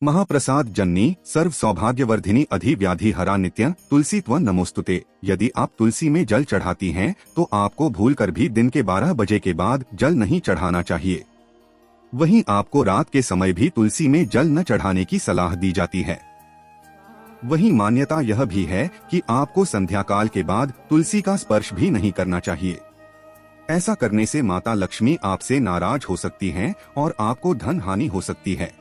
महाप्रसाद जननी सर्व सौभाग्यवर्धिनी अधिव्याधि हरा नित्य तुलसी त्व नमोस्तुते। यदि आप तुलसी में जल चढ़ाती हैं तो आपको भूलकर भी दिन के 12 बजे के बाद जल नहीं चढ़ाना चाहिए। वहीं आपको रात के समय भी तुलसी में जल न चढ़ाने की सलाह दी जाती है। वहीं मान्यता यह भी है कि आपको संध्या काल के बाद तुलसी का स्पर्श भी नहीं करना चाहिए। ऐसा करने से माता लक्ष्मी आपसे नाराज हो सकती हैं और आपको धन हानि हो सकती है।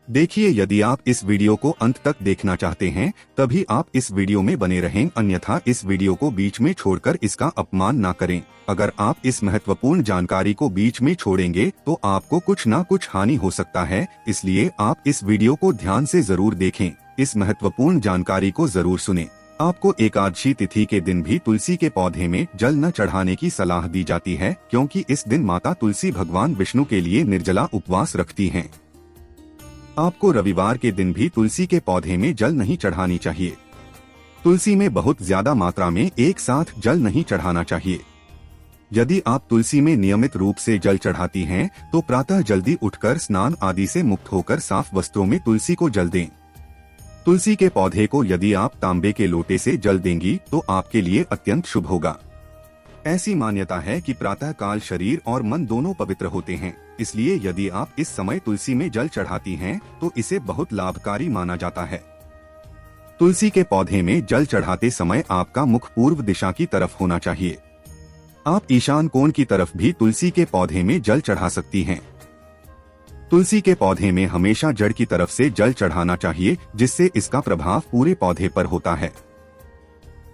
देखिए, यदि आप इस वीडियो को अंत तक देखना चाहते हैं तभी आप इस वीडियो में बने रहें, अन्यथा इस वीडियो को बीच में छोड़कर इसका अपमान ना करें। अगर आप इस महत्वपूर्ण जानकारी को बीच में छोड़ेंगे तो आपको कुछ ना कुछ हानि हो सकता है, इसलिए आप इस वीडियो को ध्यान से जरूर देखें, इस महत्वपूर्ण जानकारी को जरूर सुनें। आपको एकादशी तिथि के दिन भी तुलसी के पौधे में जल न चढ़ाने की सलाह दी जाती है, क्योंकि इस दिन माता तुलसी भगवान विष्णु के लिए निर्जला उपवास रखती हैं। आपको रविवार के दिन भी तुलसी के पौधे में जल नहीं चढ़ानी चाहिए। तुलसी में बहुत ज्यादा मात्रा में एक साथ जल नहीं चढ़ाना चाहिए। यदि आप तुलसी में नियमित रूप से जल चढ़ाती हैं तो प्रातः जल्दी उठकर स्नान आदि से मुक्त होकर साफ वस्त्रों में तुलसी को जल दें। तुलसी के पौधे को यदि आप तांबे के लोटे से जल देंगी तो आपके लिए अत्यंत शुभ होगा। ऐसी मान्यता है कि प्रातः काल शरीर और मन दोनों पवित्र होते हैं, इसलिए यदि आप इस समय तुलसी में जल चढ़ाती हैं तो इसे बहुत लाभकारी माना जाता है। तुलसी के पौधे में जल चढ़ाते समय आपका मुख पूर्व दिशा की तरफ होना चाहिए। आप ईशान कोण की तरफ भी तुलसी के पौधे में जल चढ़ा सकती हैं। तुलसी के पौधे में हमेशा जड़ की तरफ से जल चढ़ाना चाहिए, जिससे इसका प्रभाव पूरे पौधे पर होता है।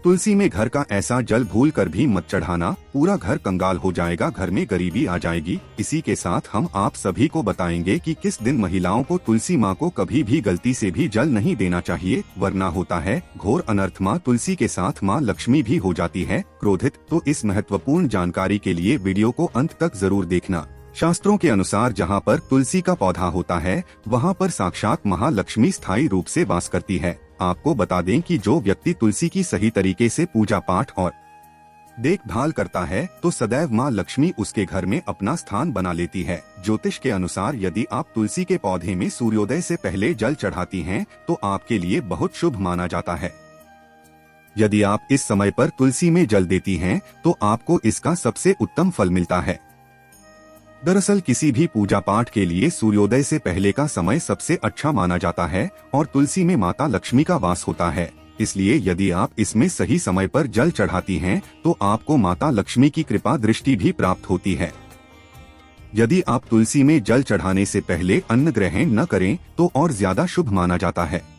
तुलसी में घर का ऐसा जल भूल कर भी मत चढ़ाना, पूरा घर कंगाल हो जाएगा, घर में गरीबी आ जाएगी। इसी के साथ हम आप सभी को बताएंगे कि किस दिन महिलाओं को तुलसी माँ को कभी भी गलती से भी जल नहीं देना चाहिए, वरना होता है घोर अनर्थ। माँ तुलसी के साथ माँ लक्ष्मी भी हो जाती है क्रोधित। तो इस महत्वपूर्ण जानकारी के लिए वीडियो को अंत तक जरूर देखना। शास्त्रों के अनुसार जहाँ पर तुलसी का पौधा होता है वहाँ पर साक्षात महालक्ष्मी स्थायी रूप से वास करती है। आपको बता दें कि जो व्यक्ति तुलसी की सही तरीके से पूजा पाठ और देखभाल करता है तो सदैव माँ लक्ष्मी उसके घर में अपना स्थान बना लेती है। ज्योतिष के अनुसार यदि आप तुलसी के पौधे में सूर्योदय से पहले जल चढ़ाती हैं तो आपके लिए बहुत शुभ माना जाता है। यदि आप इस समय पर तुलसी में जल देती हैं तो आपको इसका सबसे उत्तम फल मिलता है। दरअसल किसी भी पूजा पाठ के लिए सूर्योदय से पहले का समय सबसे अच्छा माना जाता है और तुलसी में माता लक्ष्मी का वास होता है, इसलिए यदि आप इसमें सही समय पर जल चढ़ाती हैं तो आपको माता लक्ष्मी की कृपा दृष्टि भी प्राप्त होती है। यदि आप तुलसी में जल चढ़ाने से पहले अन्न ग्रहण न करें तो और ज्यादा शुभ माना जाता है।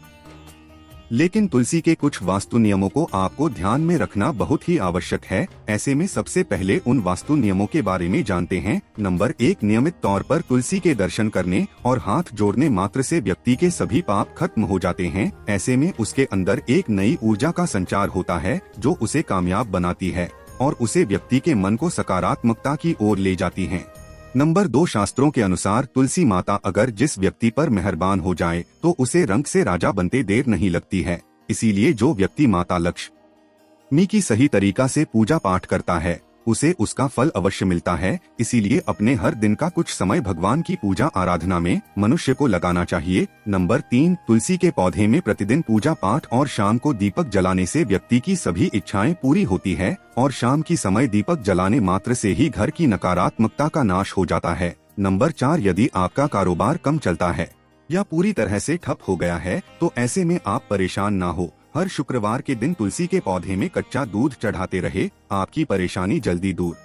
लेकिन तुलसी के कुछ वास्तु नियमों को आपको ध्यान में रखना बहुत ही आवश्यक है। ऐसे में सबसे पहले उन वास्तु नियमों के बारे में जानते हैं। नंबर 1, नियमित तौर पर तुलसी के दर्शन करने और हाथ जोड़ने मात्र से व्यक्ति के सभी पाप खत्म हो जाते हैं। ऐसे में उसके अंदर एक नई ऊर्जा का संचार होता है जो उसे कामयाब बनाती है और उसे व्यक्ति के मन को सकारात्मकता की ओर ले जाती है। नंबर 2, शास्त्रों के अनुसार तुलसी माता अगर जिस व्यक्ति पर मेहरबान हो जाए तो उसे रंग से राजा बनते देर नहीं लगती है। इसीलिए जो व्यक्ति माता लक्ष्मी की सही तरीका से पूजा पाठ करता है उसे उसका फल अवश्य मिलता है। इसीलिए अपने हर दिन का कुछ समय भगवान की पूजा आराधना में मनुष्य को लगाना चाहिए। नंबर 3, तुलसी के पौधे में प्रतिदिन पूजा पाठ और शाम को दीपक जलाने से व्यक्ति की सभी इच्छाएं पूरी होती है और शाम की समय दीपक जलाने मात्र से ही घर की नकारात्मकता का नाश हो जाता है। नंबर 4, यदि आपका कारोबार कम चलता है या पूरी तरह से ठप हो गया है तो ऐसे में आप परेशान ना हो। हर शुक्रवार के दिन तुलसी के पौधे में कच्चा दूध चढ़ाते रहे, आपकी परेशानी जल्दी दूर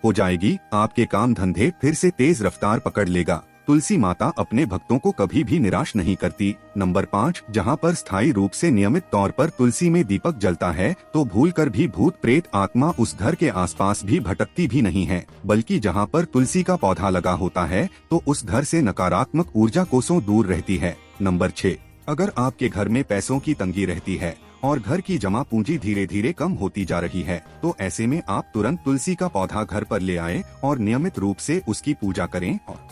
हो जाएगी। आपके काम धंधे फिर से तेज रफ्तार पकड़ लेगा। तुलसी माता अपने भक्तों को कभी भी निराश नहीं करती। नंबर 5, जहां पर स्थायी रूप से नियमित तौर पर तुलसी में दीपक जलता है तो भूलकर भी भूत प्रेत आत्मा उस घर के आसपास भी भटकती भी नहीं है, बल्कि जहां पर तुलसी का पौधा लगा होता है तो उस घर से नकारात्मक ऊर्जा कोसों दूर रहती है। नंबर 6, अगर आपके घर में पैसों की तंगी रहती है और घर की जमा पूंजी धीरे धीरे कम होती जा रही है तो ऐसे में आप तुरंत तुलसी का पौधा घर पर ले आएं और नियमित रूप से उसकी पूजा करें और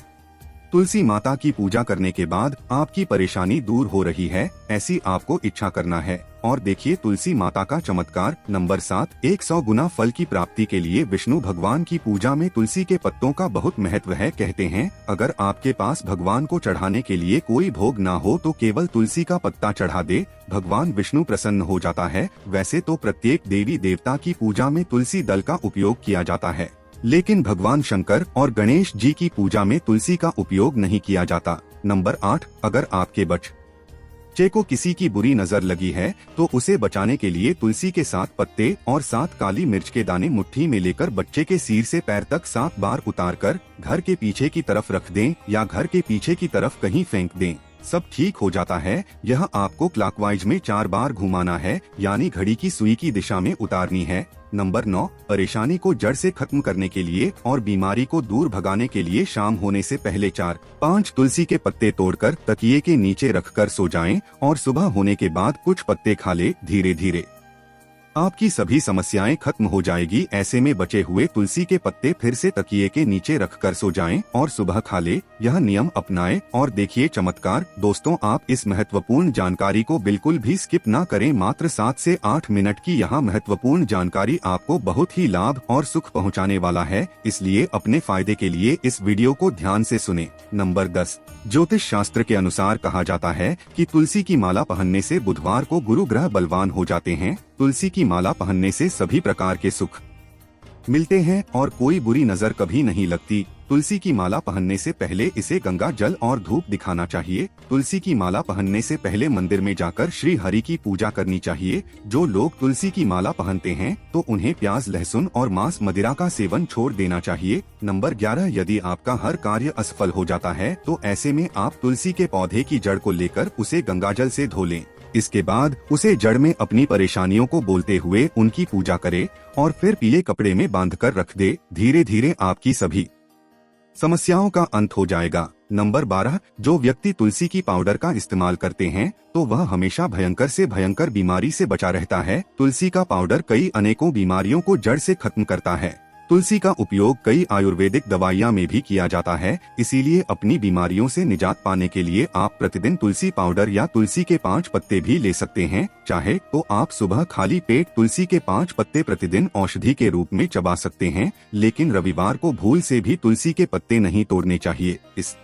तुलसी माता की पूजा करने के बाद आपकी परेशानी दूर हो रही है, ऐसी आपको इच्छा करना है। और देखिए तुलसी माता का चमत्कार। नंबर 7, 100 गुना फल की प्राप्ति के लिए विष्णु भगवान की पूजा में तुलसी के पत्तों का बहुत महत्व है। कहते हैं अगर आपके पास भगवान को चढ़ाने के लिए कोई भोग ना हो तो केवल तुलसी का पत्ता चढ़ा दे, भगवान विष्णु प्रसन्न हो जाता है। वैसे तो प्रत्येक देवी देवता की पूजा में तुलसी दल का उपयोग किया जाता है, लेकिन भगवान शंकर और गणेश जी की पूजा में तुलसी का उपयोग नहीं किया जाता। नंबर 8, अगर आपके बच्चे को किसी की बुरी नजर लगी है तो उसे बचाने के लिए तुलसी के 7 पत्ते और 7 काली मिर्च के दाने मुट्ठी में लेकर बच्चे के सिर से पैर तक 7 बार उतारकर घर के पीछे की तरफ रख दें या घर के पीछे की तरफ कहीं फेंक दें, सब ठीक हो जाता है। यह आपको क्लॉकवाइज में 4 बार घुमाना है, यानी घड़ी की सुई की दिशा में उतारनी है। नंबर 9, परेशानी को जड़ से खत्म करने के लिए और बीमारी को दूर भगाने के लिए शाम होने से पहले 4-5 तुलसी के पत्ते तोड़कर तकिए के नीचे रखकर सो जाएं और सुबह होने के बाद कुछ पत्ते खा ले। धीरे धीरे आपकी सभी समस्याएं खत्म हो जाएगी। ऐसे में बचे हुए तुलसी के पत्ते फिर से तकिए के नीचे रखकर सो जाएं और सुबह खा ले। यह नियम अपनाएं और देखिए चमत्कार। दोस्तों, आप इस महत्वपूर्ण जानकारी को बिल्कुल भी स्किप ना करें। मात्र 7 से 8 मिनट की यह महत्वपूर्ण जानकारी आपको बहुत ही लाभ और सुख पहुंचाने वाला है, इसलिए अपने फायदे के लिए इस वीडियो को ध्यान से सुने। नंबर 10, ज्योतिष शास्त्र के अनुसार कहा जाता है कि तुलसी की माला पहनने से बुधवार को गुरु ग्रह बलवान हो जाते हैं। तुलसी की माला पहनने से सभी प्रकार के सुख मिलते हैं और कोई बुरी नजर कभी नहीं लगती। तुलसी की माला पहनने से पहले इसे गंगा जल और धूप दिखाना चाहिए। तुलसी की माला पहनने से पहले मंदिर में जाकर श्री हरि की पूजा करनी चाहिए। जो लोग तुलसी की माला पहनते हैं तो उन्हें प्याज, लहसुन और मांस मदिरा का सेवन छोड़ देना चाहिए। नंबर 11, यदि आपका हर कार्य असफल हो जाता है तो ऐसे में आप तुलसी के पौधे की जड़ को लेकर उसे गंगाजल से धो लें। इसके बाद उसे जड़ में अपनी परेशानियों को बोलते हुए उनकी पूजा करे और फिर पीले कपड़े में बांधकर रख दे। धीरे धीरे आपकी सभी समस्याओं का अंत हो जाएगा। नंबर 12, जो व्यक्ति तुलसी की पाउडर का इस्तेमाल करते हैं तो वह हमेशा भयंकर से भयंकर बीमारी से बचा रहता है। तुलसी का पाउडर कई अनेकों बीमारियों को जड़ से खत्म करता है। तुलसी का उपयोग कई आयुर्वेदिक दवाइयाँ में भी किया जाता है, इसीलिए अपनी बीमारियों से निजात पाने के लिए आप प्रतिदिन तुलसी पाउडर या तुलसी के 5 पत्ते भी ले सकते हैं। चाहे तो आप सुबह खाली पेट तुलसी के 5 पत्ते प्रतिदिन औषधि के रूप में चबा सकते हैं, लेकिन रविवार को भूल से भी तुलसी के पत्ते नहीं तोड़ने चाहिए, इस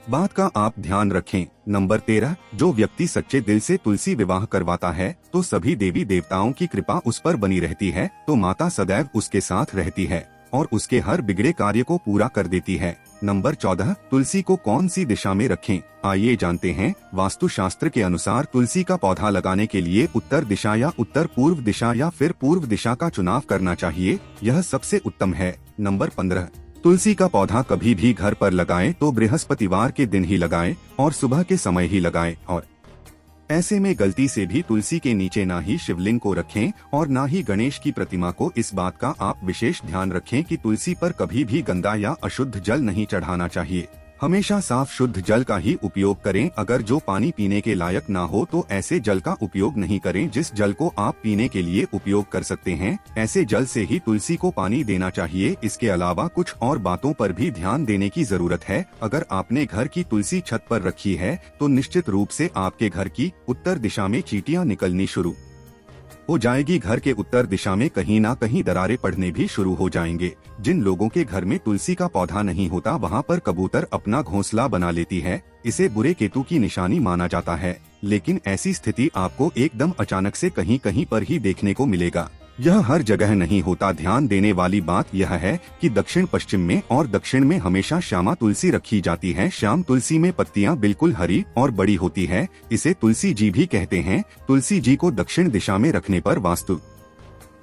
बात का आप ध्यान रखें। नंबर 13, जो व्यक्ति सच्चे दिल से तुलसी विवाह करवाता है तो सभी देवी देवताओं की कृपा उस पर बनी रहती है, तो माता सदैव उसके साथ रहती है और उसके हर बिगड़े कार्य को पूरा कर देती है। नंबर 14, तुलसी को कौन सी दिशा में रखें, आइए जानते हैं। वास्तु शास्त्र के अनुसार तुलसी का पौधा लगाने के लिए उत्तर दिशा या उत्तर पूर्व दिशा या फिर पूर्व दिशा का चुनाव करना चाहिए, यह सबसे उत्तम है। नंबर 15, तुलसी का पौधा कभी भी घर पर लगाएं तो बृहस्पतिवार के दिन ही लगाएं और सुबह के समय ही लगाएं, और ऐसे में गलती से भी तुलसी के नीचे ना ही शिवलिंग को रखें और ना ही गणेश की प्रतिमा को। इस बात का आप विशेष ध्यान रखें कि तुलसी पर कभी भी गंदा या अशुद्ध जल नहीं चढ़ाना चाहिए। हमेशा साफ शुद्ध जल का ही उपयोग करें। अगर जो पानी पीने के लायक ना हो तो ऐसे जल का उपयोग नहीं करें। जिस जल को आप पीने के लिए उपयोग कर सकते हैं, ऐसे जल से ही तुलसी को पानी देना चाहिए। इसके अलावा कुछ और बातों पर भी ध्यान देने की जरूरत है। अगर आपने घर की तुलसी छत पर रखी है तो निश्चित रूप से आपके घर की उत्तर दिशा में चींटियां निकलनी शुरू हो जाएगी। घर के उत्तर दिशा में कहीं ना कहीं दरारें पड़ने भी शुरू हो जाएंगे। जिन लोगों के घर में तुलसी का पौधा नहीं होता वहाँ पर कबूतर अपना घोंसला बना लेती है। इसे बुरे केतु की निशानी माना जाता है, लेकिन ऐसी स्थिति आपको एकदम अचानक से कहीं कहीं पर ही देखने को मिलेगा। यह हर जगह नहीं होता। ध्यान देने वाली बात यह है कि दक्षिण पश्चिम में और दक्षिण में हमेशा श्यामा तुलसी रखी जाती है। श्याम तुलसी में पत्तियां बिल्कुल हरी और बड़ी होती है, इसे तुलसी जी भी कहते हैं। तुलसी जी को दक्षिण दिशा में रखने पर वास्तु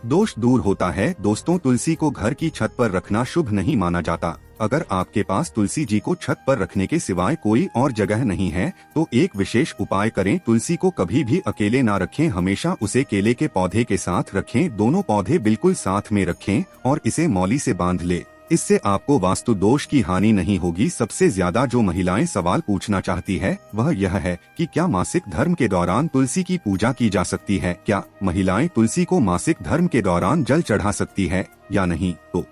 दोष दूर होता है। दोस्तों, तुलसी को घर की छत पर रखना शुभ नहीं माना जाता। अगर आपके पास तुलसी जी को छत पर रखने के सिवाय कोई और जगह नहीं है तो एक विशेष उपाय करें। तुलसी को कभी भी अकेले ना रखें, हमेशा उसे केले के पौधे के साथ रखें। दोनों पौधे बिल्कुल साथ में रखें और इसे मौली से बांध ले। इससे आपको वास्तु दोष की हानि नहीं होगी। सबसे ज्यादा जो महिलाएं सवाल पूछना चाहती है वह यह है कि क्या मासिक धर्म के दौरान तुलसी की पूजा की जा सकती है? क्या महिलाएं तुलसी को मासिक धर्म के दौरान जल चढ़ा सकती है या नहीं? तो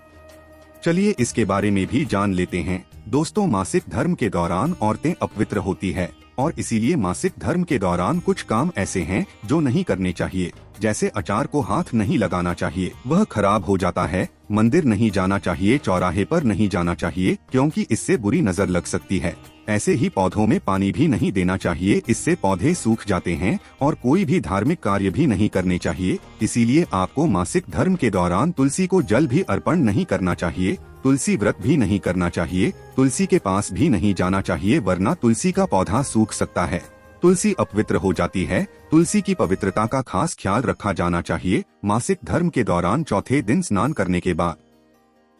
चलिए इसके बारे में भी जान लेते हैं। दोस्तों, मासिक धर्म के दौरान औरतें अपवित्र होती है और इसीलिए मासिक धर्म के दौरान कुछ काम ऐसे हैं जो नहीं करने चाहिए। जैसे अचार को हाथ नहीं लगाना चाहिए, वह खराब हो जाता है। मंदिर नहीं जाना चाहिए, चौराहे पर नहीं जाना चाहिए क्योंकि इससे बुरी नजर लग सकती है। ऐसे ही पौधों में पानी भी नहीं देना चाहिए, इससे पौधे सूख जाते हैं। और कोई भी धार्मिक कार्य भी नहीं करने चाहिए। इसीलिए आपको मासिक धर्म के दौरान तुलसी को जल भी अर्पण नहीं करना चाहिए, तुलसी व्रत भी नहीं करना चाहिए, तुलसी के पास भी नहीं जाना चाहिए, वरना तुलसी का पौधा सूख सकता है, तुलसी अपवित्र हो जाती है। तुलसी की पवित्रता का खास ख्याल रखा जाना चाहिए। मासिक धर्म के दौरान चौथे दिन स्नान करने के बाद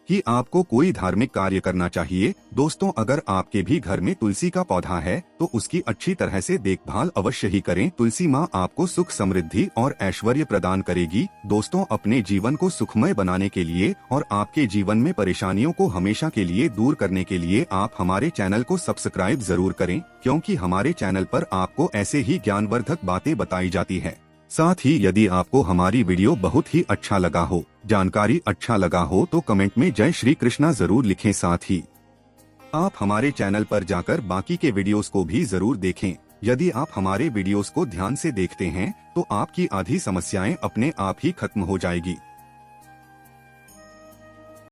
कि आपको कोई धार्मिक कार्य करना चाहिए। दोस्तों, अगर आपके भी घर में तुलसी का पौधा है तो उसकी अच्छी तरह से देखभाल अवश्य ही करें। तुलसी माँ आपको सुख, समृद्धि और ऐश्वर्य प्रदान करेगी। दोस्तों, अपने जीवन को सुखमय बनाने के लिए और आपके जीवन में परेशानियों को हमेशा के लिए दूर करने के लिए आप हमारे चैनल को सब्सक्राइब जरूर करें, क्योंकि हमारे चैनल पर आपको ऐसे ही ज्ञानवर्धक बातें बताई जाती है। साथ ही यदि आपको हमारी वीडियो बहुत ही अच्छा लगा हो, जानकारी अच्छा लगा हो तो कमेंट में जय श्री कृष्णा जरूर लिखें। साथ ही आप हमारे चैनल पर जाकर बाकी के वीडियोस को भी जरूर देखें। यदि आप हमारे वीडियोस को ध्यान से देखते हैं तो आपकी आधी समस्याएं अपने आप ही खत्म हो जाएगी।